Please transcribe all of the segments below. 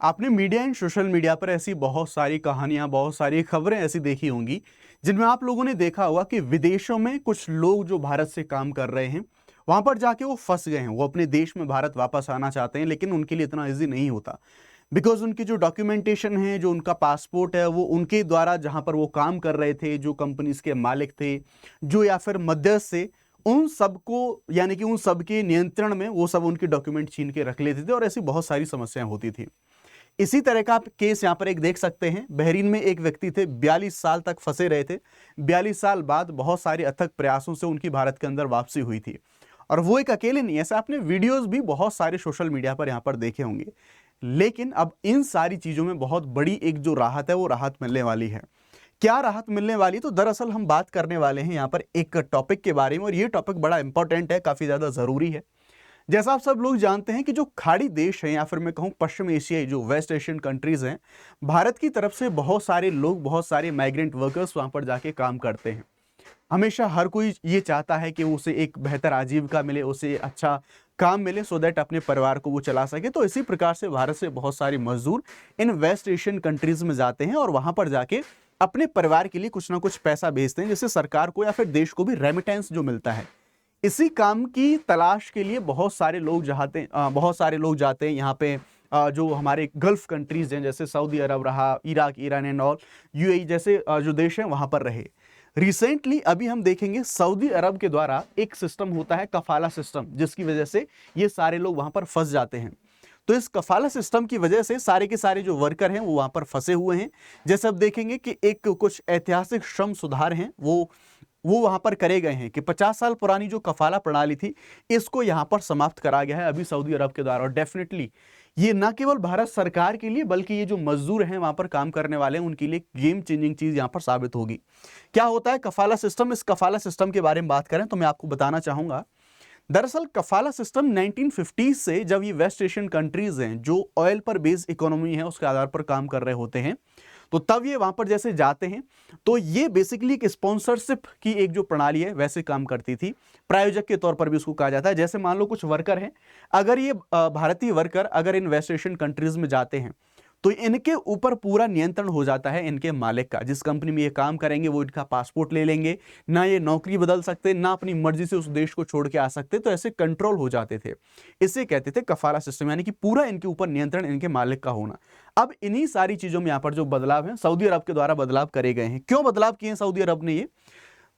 आपने media and social media पर ऐसी बहुत सारी कहानियां, बहुत सारी खबरें ऐसी देखी होंगी जिनमें आप लोगों ने देखा होगा कि विदेशों में कुछ लोग जो भारत से काम कर रहे हैं वहां पर जाके वो फंस गए हैं। वो अपने देश में भारत वापस आना चाहते हैं, लेकिन उनके लिए इतना इजी नहीं होता। बिकॉज उनकी जो डॉक्यूमेंटेशन है, जो उनका पासपोर्ट है, वो उनके द्वारा जहां पर वो काम कर रहे थे, जो कंपनीज के मालिक थे, जो या फिर मध्यस्थ थे, उन सबको यानी कि उन सब के नियंत्रण में वो सब उनके डॉक्यूमेंट छीन के रख लेते थे और ऐसी बहुत सारी समस्याएं होती थी। इसी तरह का आप केस यहां पर एक देख सकते हैं। बहरीन में एक व्यक्ति थे, 42 साल तक फंसे रहे थे। 42 साल बाद बहुत सारे अथक प्रयासों से उनकी भारत के अंदर वापसी हुई थी। और वो एक अकेले नहीं, ऐसा आपने वीडियोस भी बहुत सारे सोशल मीडिया पर यहां पर देखे होंगे। लेकिन अब इन सारी चीजों में बहुत बड़ी एक जो राहत है, वो राहत मिलने वाली है। क्या राहत मिलने वाली? तो दरअसल हम बात करने वाले हैं यहां पर एक टॉपिक के बारे में, और ये टॉपिक बड़ा इंपॉर्टेंट है, काफी ज्यादा जरूरी है। जैसा आप सब लोग जानते हैं कि जो खाड़ी देश हैं, या फिर मैं कहूं पश्चिम एशियाई जो वेस्ट एशियन कंट्रीज हैं, भारत की तरफ से बहुत सारे लोग, बहुत सारे माइग्रेंट वर्कर्स वहां पर जाके काम करते हैं। हमेशा हर कोई ये चाहता है कि उसे एक बेहतर आजीविका मिले, उसे अच्छा काम मिले, सो दैट अपने परिवार को वो चला सके। तो इसी प्रकार से भारत से बहुत सारे मजदूर इन वेस्ट एशियन कंट्रीज में जाते हैं और वहां पर जाके अपने परिवार के लिए कुछ ना कुछ पैसा भेजते हैं, जिससे सरकार को या फिर देश को भी रेमिटेंस जो मिलता है। इसी काम की तलाश के लिए बहुत सारे लोग जाते हैं यहाँ पे। जो हमारे गल्फ कंट्रीज हैं, जैसे सऊदी अरब रहा, Iraq, Iran and all, UAE जैसे जो देश हैं, वहां पर रहे। रिसेंटली अभी हम देखेंगे सऊदी अरब के द्वारा एक सिस्टम होता है, कफाला सिस्टम, जिसकी वजह से ये सारे लोग वहां पर फंस जाते हैं। तो इस कफाला सिस्टम की वजह से सारे के सारे जो वर्कर हैं वो वहां पर फंसे हुए हैं। जैसे अब देखेंगे कि एक कुछ ऐतिहासिक श्रम सुधार हैं, वो वहां पर करे गए हैं कि 50 साल पुरानी जो कफाला प्रणाली थी, इसको यहां पर समाप्त करा गया है अभी सऊदी अरब के द्वारा। और डेफिनेटली ये ना केवल भारत सरकार के लिए, बल्कि ये जो मजदूर हैं वहां पर काम करने वाले हैं, उनके लिए गेम चेंजिंग चीज यहां पर साबित होगी। क्या होता है कफाला सिस्टम? इस कफाला सिस्टम के बारे में बात करें तो मैं आपको बताना चाहूंगा। दरअसल कफाला सिस्टम 1950 से, जब ये वेस्ट एशियन कंट्रीज हैं जो ऑयल पर बेस्ड इकोनॉमी है उसके आधार पर काम कर रहे होते हैं, तो तब ये वहां पर जैसे जाते हैं, तो ये बेसिकली एक स्पॉन्सरशिप की एक जो प्रणाली है वैसे काम करती थी। प्रायोजक के तौर पर भी उसको कहा जाता है। जैसे मान लो कुछ वर्कर हैं, अगर ये भारतीय वर्कर अगर इन वेस्ट एशियन कंट्रीज में जाते हैं, तो इनके ऊपर पूरा नियंत्रण हो जाता है इनके मालिक का। जिस कंपनी में ये काम करेंगे वो इनका पासपोर्ट ले लेंगे, ना ये नौकरी बदल सकते, ना अपनी मर्जी से उस देश को छोड़ के आ सकते। तो ऐसे कंट्रोल हो जाते थे। इसे कहते थे कफाला सिस्टम, यानी कि पूरा इनके ऊपर नियंत्रण इनके मालिक का होना। अब इन्हीं सारी चीजों में यहां पर जो बदलाव है, सऊदी अरब के द्वारा बदलाव करे गए हैं। क्यों बदलाव किए सऊदी अरब ने? ये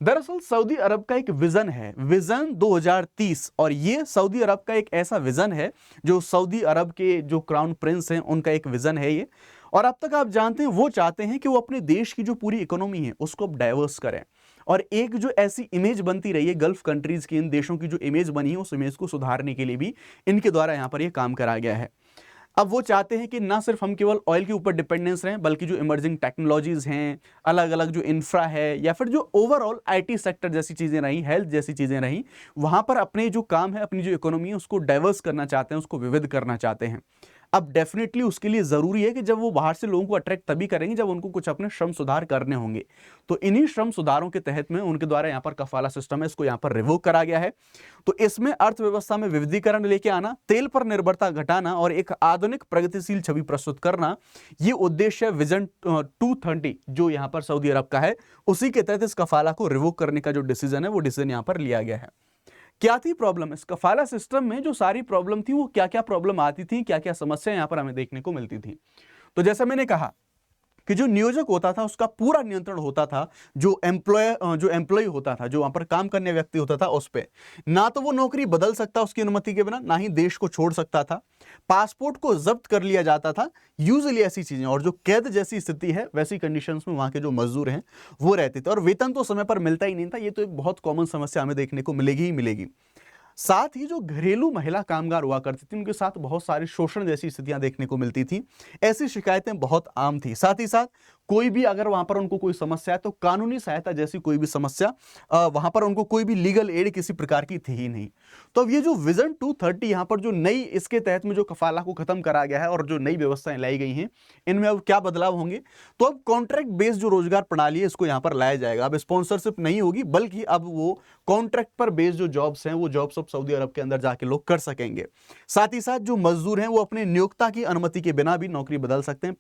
दरअसल सऊदी अरब का एक विजन है, विजन 2030, और ये सऊदी अरब का एक ऐसा विजन है जो सऊदी अरब के जो क्राउन प्रिंस हैं उनका एक विजन है ये। और अब तक आप जानते हैं वो चाहते हैं कि वो अपने देश की जो पूरी इकोनॉमी है उसको डाइवर्स करें, और एक जो ऐसी इमेज बनती रही है गल्फ कंट्रीज की, इन देशों की जो इमेज बनी है उस इमेज को सुधारने के लिए भी इनके द्वारा यहां पर यह काम करा गया है। अब वो चाहते हैं कि ना सिर्फ हम केवल ऑयल के ऊपर डिपेंडेंस रहें, बल्कि जो इमर्जिंग टेक्नोलॉजीज हैं, अलग अलग जो इंफ्रा है, या फिर जो ओवरऑल आईटी सेक्टर जैसी चीजें रही, हेल्थ जैसी चीजें रही, वहां पर अपने जो काम है, अपनी जो इकोनॉमी है उसको डाइवर्स करना चाहते हैं, उसको विविध करना चाहते हैं। अब डेफिनेटली उसके लिए जरूरी है कि जब वो बाहर से लोगों को अट्रैक्ट तभी करेंगे जब उनको कुछ अपने श्रम सुधार करने होंगे। तो इन्हीं श्रम सुधारों के तहत में उनके द्वारा यहाँ पर कफाला सिस्टम है, इसको यहाँ पर रिवोक करा गया है। तो इसमें अर्थव्यवस्था में विविधीकरण लेके आना, तेल पर निर्भरता घटाना और एक आधुनिक प्रगतिशील छवि प्रस्तुत करना, ये उद्देश्य है विजन 230 जो यहाँ पर सऊदी अरब का है। उसी के तहत इस कफाला को रिवोक करने का जो डिसीजन है वो डिसीजन यहाँ पर लिया गया है। क्या थी प्रॉब्लम इस कफाला सिस्टम में? जो सारी प्रॉब्लम थी वो क्या क्या प्रॉब्लम आती थी, क्या क्या समस्या यहां पर हमें देखने को मिलती थी? तो जैसा मैंने कहा कि जो नियोजक होता था उसका पूरा नियंत्रण होता था जो एम्प्लॉय होता था, जो वहां पर काम करने व्यक्ति होता था, उस पे ना तो वो नौकरी बदल सकता उसकी अनुमति के बिना, ना ही देश को छोड़ सकता था। पासपोर्ट को जब्त कर लिया जाता था यूजुअली, ऐसी चीजें। और जो कैद जैसी स्थिति है वैसी कंडीशंस में वहां के जो मजदूर हैं वो रहते थे, और वेतन तो समय पर मिलता ही नहीं था। ये तो एक बहुत कॉमन समस्या हमें देखने को मिलेगी ही मिलेगी। साथ ही जो घरेलू महिला कामगार हुआ करती थी उनके साथ बहुत सारे शोषण जैसी स्थितियां देखने को मिलती थी। ऐसी शिकायतें बहुत आम थी। साथ ही साथ कोई भी अगर वहां पर उनको कोई समस्या है तो कानूनी सहायता जैसी कोई भी समस्या वहां पर उनको कोई भी लीगल एड किसी प्रकार की थी ही नहीं। तो अब ये जो विजन 230 यहां पर जो नई इसके तहत में जो कफाला को खत्म करा गया है और जो नई व्यवस्थाएं लाई गई हैं, इनमें अब क्या बदलाव होंगे? तो अब कॉन्ट्रैक्ट बेस्ड जो रोजगार प्रणाली है इसको यहां पर लाया जाएगा। अब स्पॉन्सरशिप नहीं होगी, बल्कि अब वो कॉन्ट्रैक्ट पर बेस्ड जो जॉब्स हैं वो जॉब्स अब सऊदी अरब के अंदर जाके लोग कर सकेंगे। साथ ही साथ जो मजदूर हैं वो अपने नियोक्ता की अनुमति के बिना भी नौकरी बदल सकते हैं।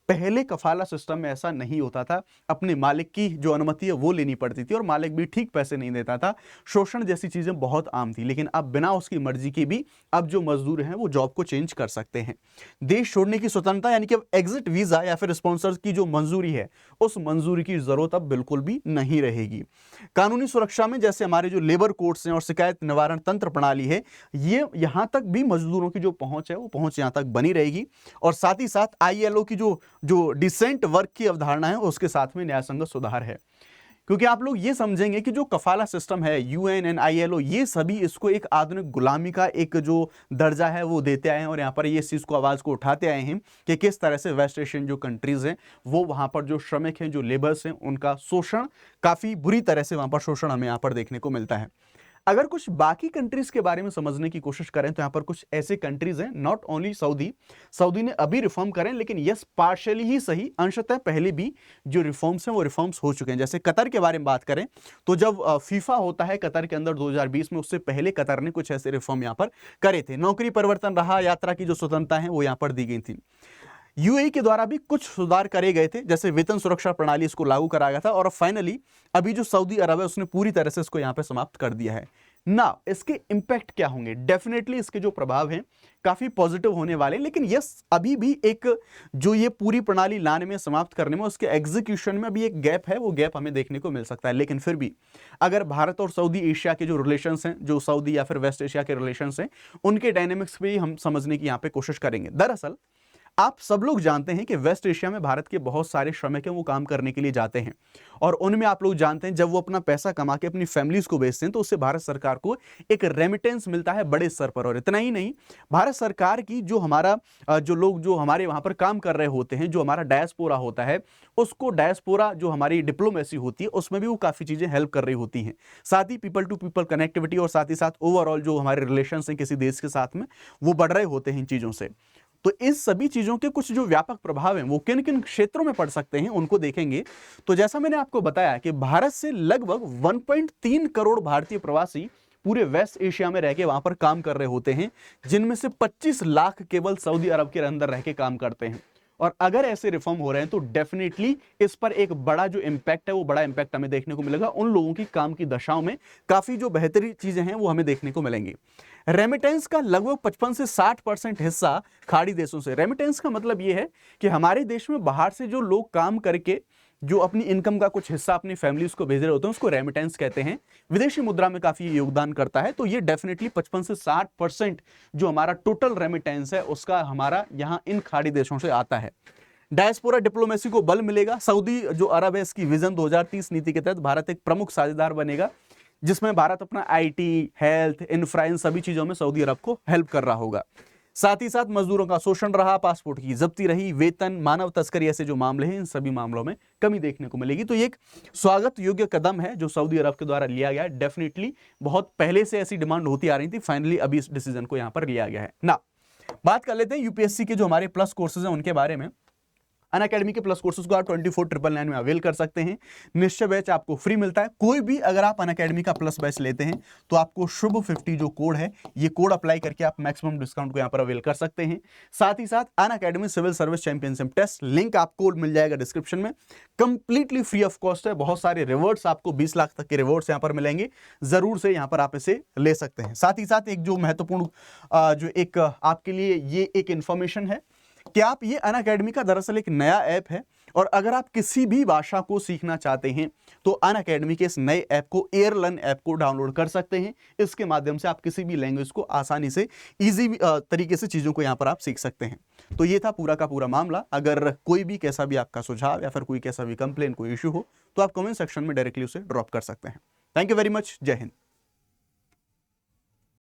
पहले कफाला सिस्टम में ऐसा नहीं होता था, अपने मालिक की जो अनुमति है वो लेनी पड़ती थी और मालिक भी ठीक पैसे नहीं देता था, शोषण जैसी चीजें बहुत आम थी। लेकिन अब बिना उसकी मर्जी के भी अब जो मजदूर हैं वो जॉब को चेंज कर सकते हैं। देश छोड़ने की स्वतंत्रता यानी कि अब एग्जिट वीजा या फिर स्पॉन्सर की जो मंजूरी है उस मंजूरी की जरूरत अब बिल्कुल भी नहीं रहेगी। कानूनी सुरक्षा में जैसे हमारे जो लेबर कोर्ट्स हैं और शिकायत निवारण तंत्र प्रणाली है, ये यहां तक भी मजदूरों की जो पहुंच है वो पहुंच यहां तक बनी रहेगी। और साथ ही साथ ILO की जो डिसेंट वर्क की अवधारणा है उसके साथ में न्यायसंगत सुधार है। क्योंकि आप लोग ये समझेंगे कि जो कफाला सिस्टम है, UN एंड ILO, ये सभी इसको एक आधुनिक गुलामी का एक जो दर्जा है वो देते आए हैं और यहाँ पर ये इस चीज़ को आवाज़ को उठाते आए हैं कि किस तरह से वेस्ट एशियन जो कंट्रीज़ हैं वो वहाँ पर जो श्रमिक हैं, जो लेबर्स हैं, उनका शोषण, काफ़ी बुरी तरह से वहाँ पर शोषण हमें यहाँ पर देखने को मिलता है। अगर कुछ बाकी कंट्रीज के बारे में समझने की कोशिश करें तो यहां पर कुछ ऐसे कंट्रीज हैं, नॉट ओनली सऊदी ने अभी रिफॉर्म करें, लेकिन यस पार्शियली ही सही, अंशतः पहले भी जो रिफॉर्म्स हैं वो रिफॉर्म्स हो चुके हैं। जैसे कतर के बारे में बात करें तो जब फीफा होता है कतर के अंदर 2020 में, उससे पहले कतर ने कुछ ऐसे रिफॉर्म यहां पर करे थे। नौकरी परिवर्तन रहा, यात्रा की जो स्वतंत्रता है वो यहां पर दी गई थी। UAE के द्वारा भी कुछ सुधार करे गए थे, जैसे वेतन सुरक्षा प्रणाली इसको लागू करा गया था। और फाइनली अभी जो सऊदी अरब है उसने पूरी तरह से इसको यहां पे समाप्त कर दिया है ना। इसके इंपैक्ट क्या होंगे? डेफिनेटली इसके जो प्रभाव हैं काफी पॉजिटिव होने वाले, लेकिन यस अभी भी एक जो ये पूरी प्रणाली लाने में, समाप्त करने में, उसके एग्जीक्यूशन में अभी एक गैप है, वो गैप हमें देखने को मिल सकता है। लेकिन फिर भी अगर भारत और सऊदी एशिया के जो रिलेशंस हैं, जो सऊदी या फिर वेस्ट एशिया के रिलेशंस हैं, उनके डायनेमिक्स भी हम समझने की यहाँ पे कोशिश करेंगे। दरअसल आप सब लोग जानते हैं कि वेस्ट एशिया में भारत के बहुत सारे श्रमिक हैं, वो काम करने के लिए जाते हैं और उनमें आप लोग जानते हैं जब वो अपना पैसा कमा के अपनी फैमिलीज को भेजते हैं तो उससे भारत सरकार को एक रेमिटेंस मिलता है बड़े स्तर पर। और इतना ही नहीं, भारत सरकार की जो हमारा जो लोग जो हमारे वहां पर काम कर रहे होते हैं, जो हमारा डायस्पोरा होता है, उसको डायस्पोरा जो हमारी डिप्लोमेसी होती है उसमें भी वो काफी चीजें हेल्प कर रही होती हैं। साथ ही पीपल टू पीपल कनेक्टिविटी और साथ ही साथ ओवरऑल जो हमारे रिलेशन हैं किसी देश के साथ में, वो बढ़ रहे होते हैं इन चीजों से। तो इस सभी चीजों के कुछ जो व्यापक प्रभाव हैं वो किन किन क्षेत्रों में पड़ सकते हैं उनको देखेंगे। तो जैसा मैंने आपको बताया कि भारत से लगभग 1.3 करोड़ भारतीय प्रवासी पूरे वेस्ट एशिया में रह के वहां पर काम कर रहे होते हैं, जिनमें से 25 लाख केवल सऊदी अरब के अंदर रह के काम करते हैं। और अगर ऐसे रिफॉर्म हो रहे हैं तो डेफिनेटली इस पर एक बड़ा जो इंपैक्ट है वो बड़ा इंपैक्ट हमें देखने को मिलेगा। उन लोगों की काम की दशाओं में काफी जो बेहतरीन चीजें हैं वो हमें देखने को मिलेंगी। रेमिटेंस का लगभग 55 से 60% हिस्सा खाड़ी देशों से। रेमिटेंस का मतलब यह है कि हमारे देश में बाहर से जो लोग काम करके जो अपनी इनकम का कुछ हिस्सा अपनी फैमिलीज को भेज रहे होते हैं उसको रेमिटेंस कहते हैं। विदेशी मुद्रा में काफी योगदान करता है। तो ये डेफिनेटली 55 से 60% जो हमारा टोटल रेमिटेंस है उसका हमारा यहाँ इन खाड़ी देशों से आता है। डायस्पोरा डिप्लोमेसी को बल मिलेगा। सऊदी जो अरब है इसकी विजन 2030 नीति के तहत भारत एक प्रमुख साझेदार बनेगा, जिसमें भारत अपना IT, हेल्थ, इंफ्रा, इन सभी चीजों में सऊदी अरब को हेल्प कर रहा होगा। साथ ही साथ मजदूरों का शोषण रहा, पासपोर्ट की जब्ती रही, वेतन, मानव तस्करी, ऐसे जो मामले हैं इन सभी मामलों में कमी देखने को मिलेगी। तो ये एक स्वागत योग्य कदम है जो सऊदी अरब के द्वारा लिया गया है। डेफिनेटली बहुत पहले से ऐसी डिमांड होती आ रही थी, फाइनली अभी इस डिसीजन को यहां पर लिया गया है ना। बात कर लेते हैं UPSC के जो हमारे प्लस कोर्सेज हैं उनके बारे में। अनअकैडमी के प्लस कोर्सेज को आप 24,999 में अवेल कर सकते हैं। निश्चय बैच आपको फ्री मिलता है। कोई भी अगर आप अनअकैडमी का प्लस बैच लेते हैं तो आपको शुभ 50 जो कोड है, ये कोड अप्लाई करके आप मैक्सिमम डिस्काउंट को यहां पर अवेल कर सकते हैं। साथ ही साथ Unacademy civil service championship test link आपको मिल जाएगा डिस्क्रिप्शन में, कंप्लीटली फ्री ऑफ कॉस्ट है। बहुत सारे रिवॉर्ड्स आपको 20 लाख तक के रिवॉर्ड्स यहां पर मिलेंगे, जरूर से यहां पर आप इसे ले सकते हैं। साथ ही साथ एक जो महत्वपूर्ण जो एक आपके लिए ये एक इंफॉर्मेशन है कि आप ये अनअकैडमी का दरअसल एक नया ऐप है और अगर आप किसी भी भाषा को सीखना चाहते हैं तो अनअकैडमी के इस नए ऐप को, एयरलर्न ऐप को डाउनलोड कर सकते हैं। इसके माध्यम से आप किसी भी लैंग्वेज को आसानी से इजी तरीके से चीज़ों को यहाँ पर आप सीख सकते हैं। तो ये था पूरा का पूरा मामला। अगर कोई भी कैसा भी आपका सुझाव या फिर कोई कैसा भी कंप्लेन, कोई इशू हो तो आप कमेंट सेक्शन में डायरेक्टली उसे ड्रॉप कर सकते हैं। Thank you very much. जय हिंद।